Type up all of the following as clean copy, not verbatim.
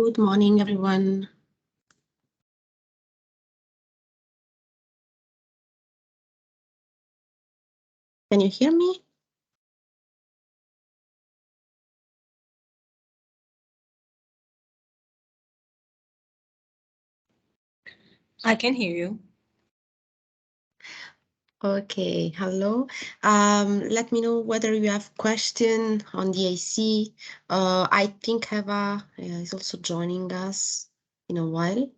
Good morning, everyone. Can you hear me? I can hear you. Okay, hello. Let me know whether you have question on the AC. I think Eva is also joining us in a while.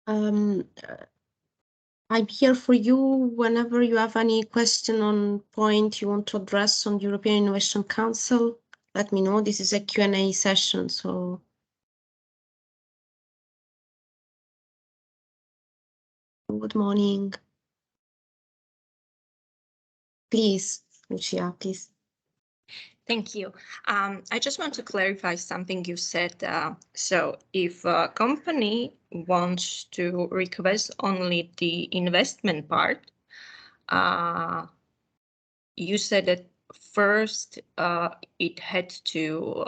Um, I'm here for you whenever you have any question on point you want to address on the European Innovation Council. Let me know. This is a Q&A session, so. Good morning. Please, Lucia, please. Thank you. I just want to clarify something you said. So if a company wants to request only the investment part, you said that first it had to,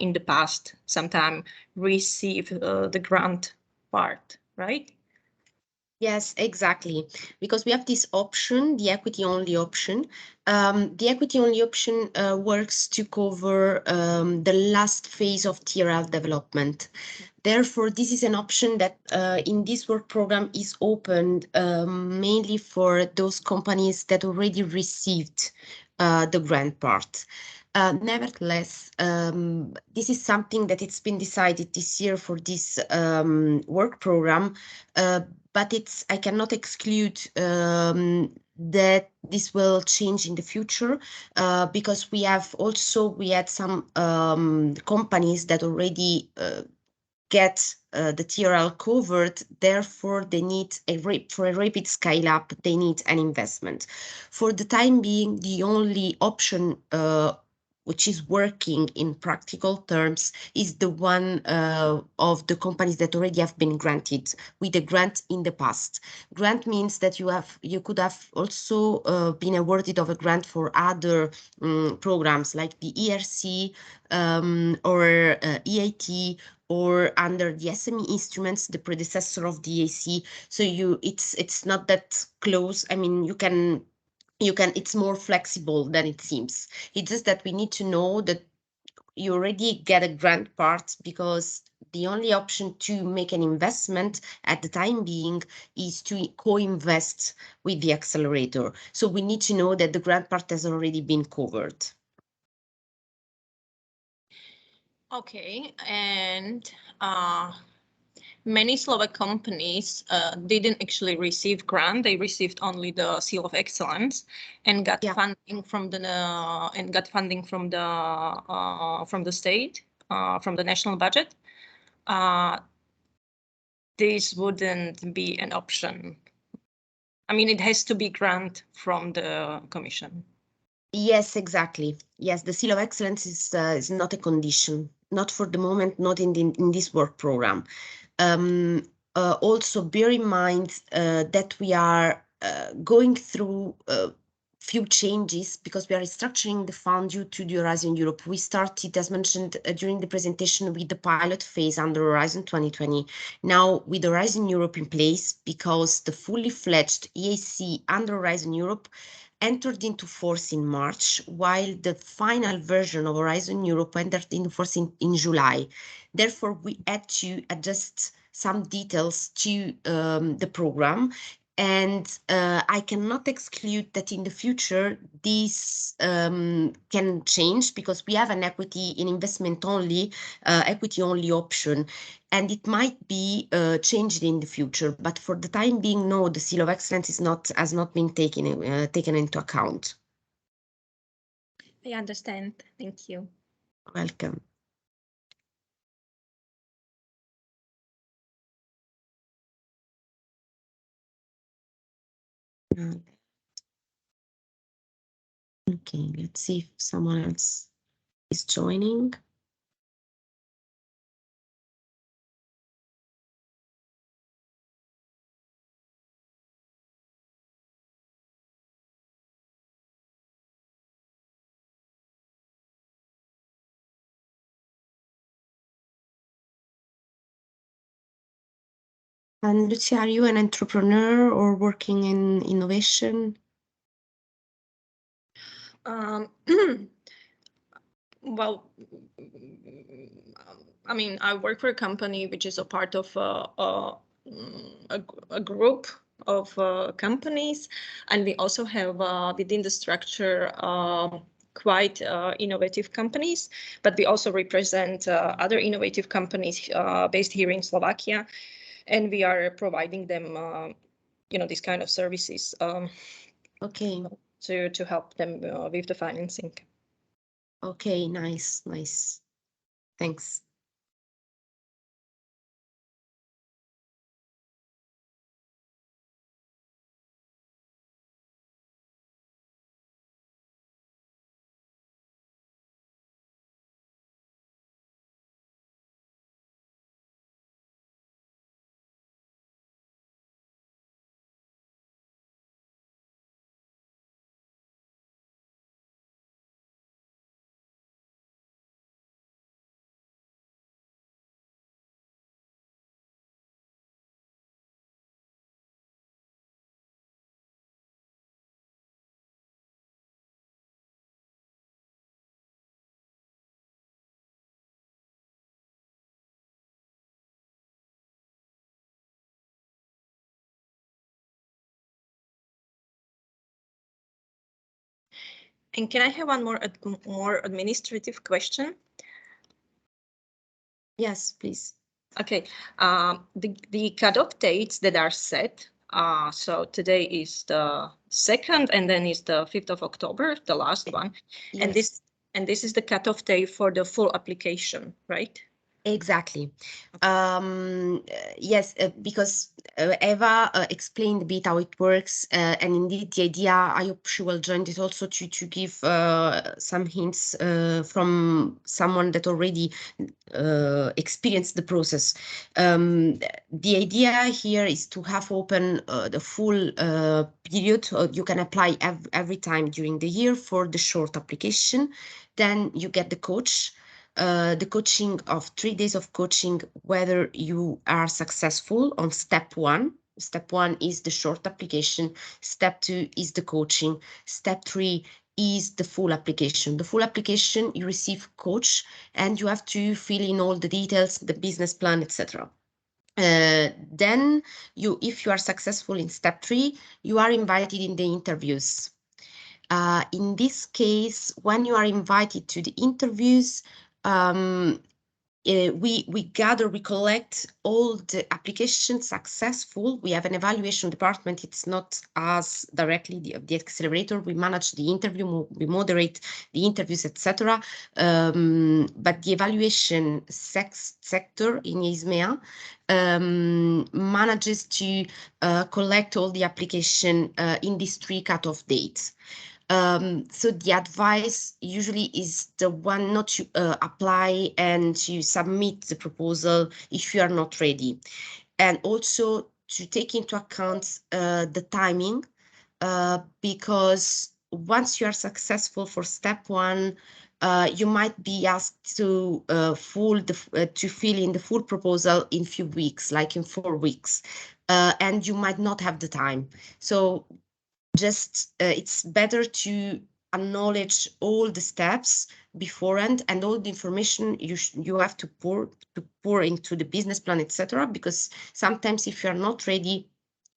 in the past, sometime receive the grant part, right? Yes, exactly. Because we have this option, the equity-only option. The equity-only option works to cover the last phase of TRL development. Therefore, this is an option that in this work program is opened mainly for those companies that already received the grant part. Nevertheless, this is something that it's been decided this year for this work program, but I cannot exclude that this will change in the future because we had some companies that already get the TRL covered, therefore they need for a rapid scale up, they need an investment. For the time being, the only option which is working in practical terms is the one of the companies that already have been granted with a grant in the past. Grant means that you could have also been awarded of a grant for other programs like the ERC or EIT or under the SME instruments, the predecessor of the AC. So it's not that close. I mean, it's more flexible than it seems. It's just that we need to know that you already get a grant part because the only option to make an investment at the time being is to co-invest with the accelerator. So we need to know that the grant part has already been covered. Okay, and many Slovak companies didn't actually receive grant. They received only the Seal of Excellence and got funding from the state, from the national budget. This wouldn't be an option. I mean, it has to be grant from the commission. Yes, exactly. Yes, the Seal of Excellence is not a condition, not for the moment, not in this work program. Also, bear in mind that we are going through few changes because we are restructuring the fund due to the Horizon Europe. We started, as mentioned during the presentation, with the pilot phase under Horizon 2020. Now, with Horizon Europe in place, because the fully fledged EAC under Horizon Europe entered into force in March, while the final version of Horizon Europe entered into force in July. Therefore, we had to adjust some details to the program. And I cannot exclude that in the future, this can change because we have an equity in investment only, equity only option, and it might be changed in the future. But for the time being, no, the Seal of Excellence has not been taken into account. I understand. Thank you. Welcome. Okay, let's see if someone else is joining. And Lucia, are you an entrepreneur or working in innovation? Well, I mean, I work for a company which is a part of a group of companies, and we also have within the structure quite innovative companies, but we also represent other innovative companies based here in Slovakia, and we are providing them, these kind of services. Okay. To help them with the financing. Okay, nice. Thanks. And can I have one more administrative question? Yes, please. Okay. The cutoff dates that are set. So today is the 2nd, and then is the 5th of October, the last one. Yes. And this is the cutoff day for the full application, right? Exactly. Yes, because Eva explained a bit how it works, and indeed the idea, I hope she will join it also to give some hints from someone that already experienced the process. The idea here is to have open the full period. You can apply every time during the year for the short application. Then you get the coach. The coaching of 3 days of coaching, whether you are successful on step 1. Step 1 is the short application. Step 2 is the coaching. Step 3 is the full application. The full application, you receive coach and you have to fill in all the details, the business plan, etc. Then if you are successful in step 3, you are invited in the interviews. In this case, when you are invited to the interviews, we collect all the applications successful. We have an evaluation department. It's not us directly, the accelerator. We manage the interview, we moderate the interviews, etc. But the evaluation sector in ISMEA manages to collect all the application in these 3 cutoff dates. So the advice usually is the one not to apply and to submit the proposal if you are not ready, and also to take into account the timing, because once you are successful for step 1, you might be asked to to fill in the full proposal in few weeks, like in 4 weeks, and you might not have the time. So just it's better to acknowledge all the steps beforehand and all the information you have to pour into the business plan, etc. Because sometimes if you are not ready,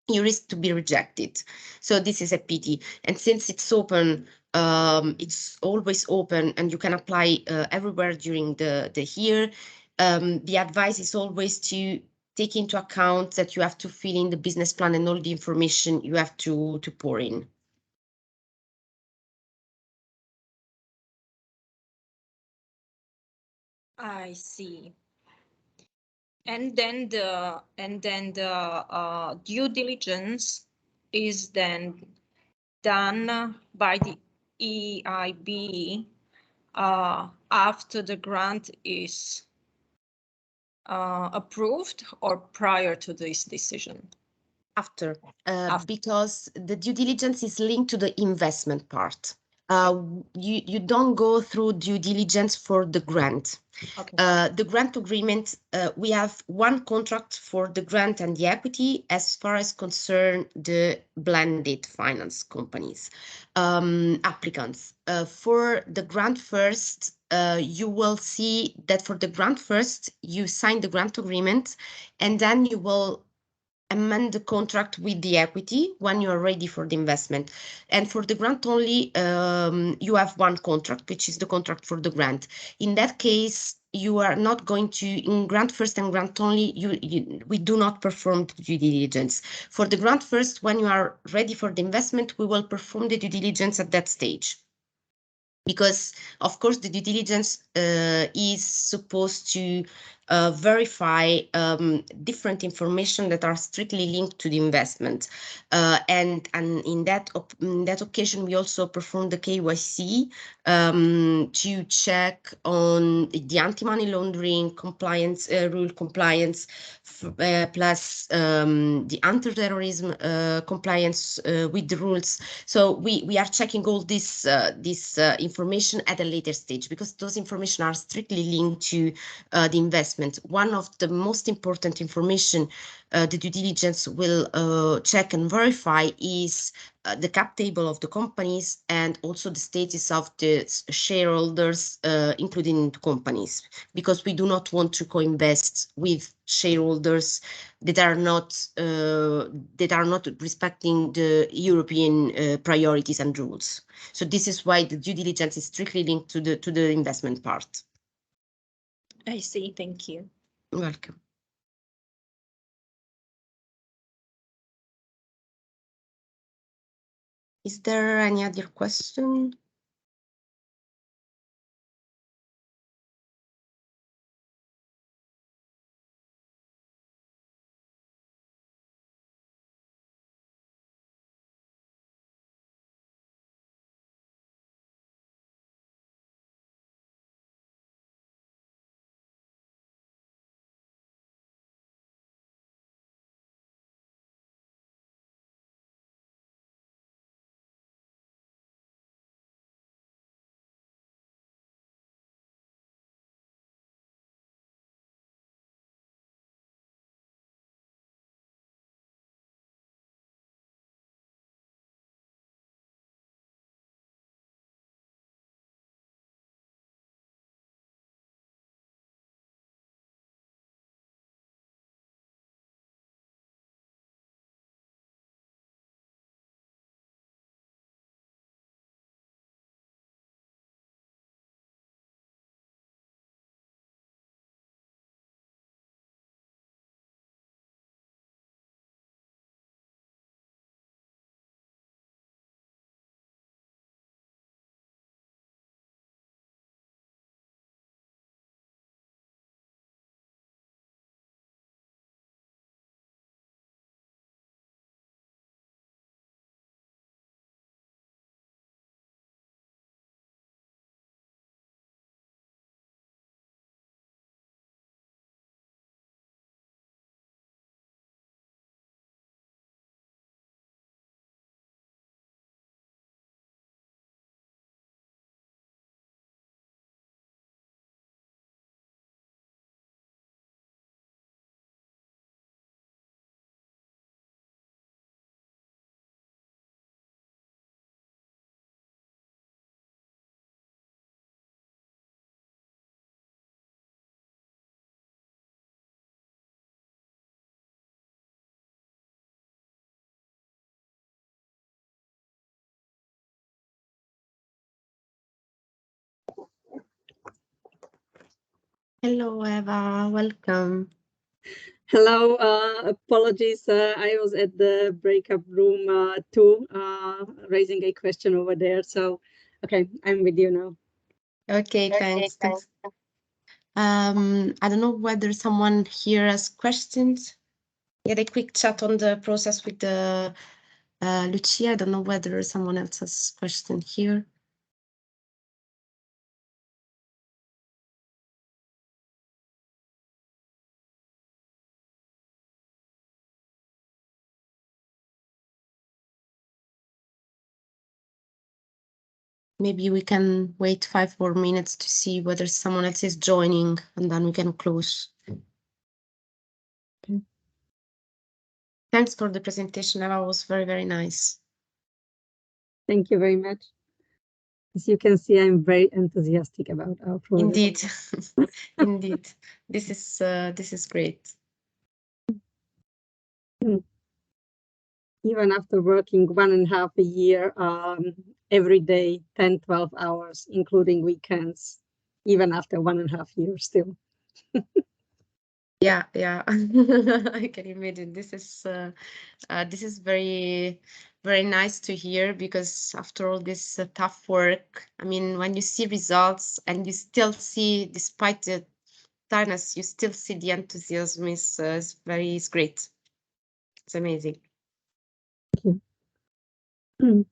you risk to be rejected. So this is a pity. And since it's open, it's always open, and you can apply everywhere during the year. The advice is always to take into account that you have to fill in the business plan and all the information you have to pour in. I see. And then the due diligence is then done by the EIB after the grant is approved, or prior to this decision? After, After. because the due diligence is linked to the investment part. You don't go through due diligence for the grant. Okay. The grant agreement, we have one contract for the grant and the equity as far as concern the blended finance companies, applicants. For the grant first, you will see that for the grant first, you sign the grant agreement, and then you will amend the contract with the equity when you are ready for the investment. And for the grant only, you have one contract, which is the contract for the grant. In that case, you are not going to, in grant first and grant only, we do not perform due diligence. For the grant first, when you are ready for the investment, we will perform the due diligence at that stage. Because, of course, the due diligence is supposed to verify different information that are strictly linked to the investment. And in that occasion, we also perform the KYC to check on the anti-money laundering compliance, rule compliance, plus the anti-terrorism compliance with the rules. So we are checking all this information at a later stage, because those information are strictly linked to the investment. One of the most important information the due diligence will check and verify is the cap table of the companies, and also the status of the shareholders included in the companies, because we do not want to co-invest with shareholders that are not respecting the European priorities and rules. So this is why the due diligence is strictly linked to the investment part. I see. Thank you. Welcome. Is there any other question? Hello, Eva. Welcome. Hello, apologies. I was at the breakup room too, raising a question over there. So, okay, I'm with you now. Okay, thanks. I don't know whether someone here has questions. We had a quick chat on the process with the Lucia. I don't know whether someone else has question here. Maybe we can wait 5 more minutes to see whether someone else is joining, and then we can close. Okay. Thanks for the presentation, Eva. It was very, very nice. Thank you very much. As you can see, I'm very enthusiastic about our project. Indeed, indeed. This is great. Even after working 1.5 year, every day, 10, 12 hours, including weekends, even after 1.5 years still. Yeah, I can imagine. This is very, very nice to hear, because after all this tough work, I mean, when you see results and you still see, despite the tiredness, you still see the enthusiasm is great. It's amazing. Thank you.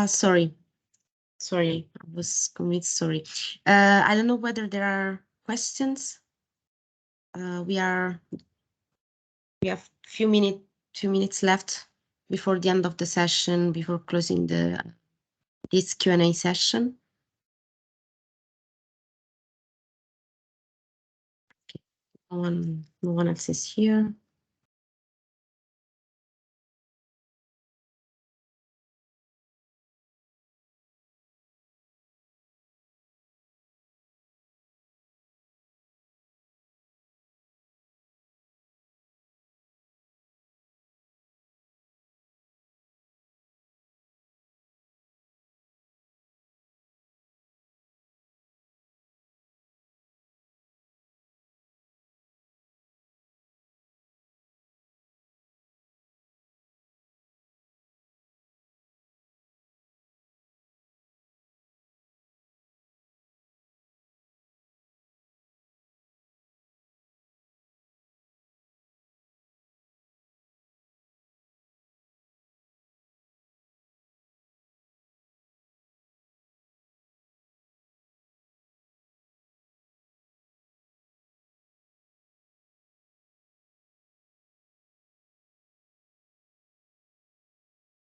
Sorry, I was convinced. Sorry. I don't know whether there are questions. We have few minutes, 2 minutes left before the end of the session, before closing this Q&A session. Okay. No one else is here.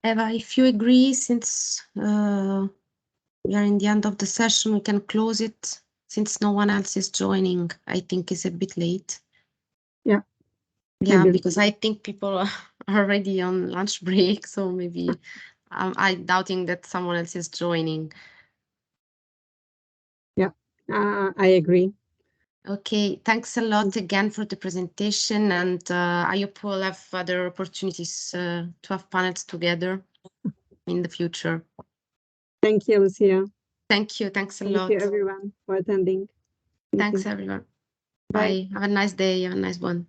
Eva, if you agree, since we are in the end of the session, we can close it since no one else is joining. I think it's a bit late. Yeah. Yeah, because I think people are already on lunch break, so maybe I'm doubting that someone else is joining. Yeah, I agree. Okay, thanks a lot again for the presentation, and I hope we'll have other opportunities to have panels together in the future. Thank you, Lucia. Thank you. Thanks a lot. Thank you, everyone, for attending. Thanks, everyone. Bye. Bye. Have a nice day. Have a nice one.